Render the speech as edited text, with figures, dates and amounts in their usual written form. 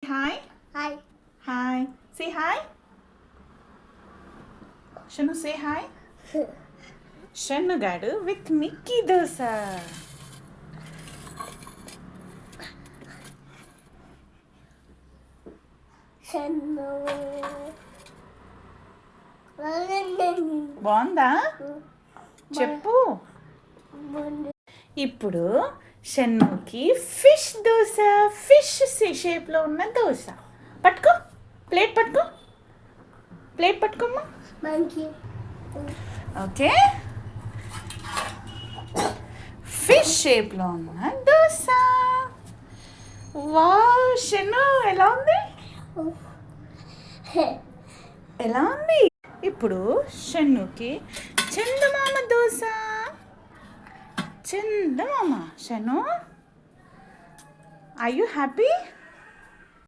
Hi. Hi. Hi. Say hi. Shanu, say hi. Shanu Gadu with Mickey Dosa. బాగుందా చెప్పు. ఇప్పుడు షన్నుకి fish dosa, fish షేప్లో ఉన్న దోశ. పట్టుకో, ప్లేట్ పట్టుకో, ప్లేట్ పట్టుకోమ్మా. ఓకే, ఫిష్ షేప్లో ఉన్న దోశ. వావ్ షన్ను, ఎలా ఉంది? ఎలా ఉంది? ఇప్పుడు షన్నుకి చందమామ దోశ. చందమామ. Shannu, are you happy?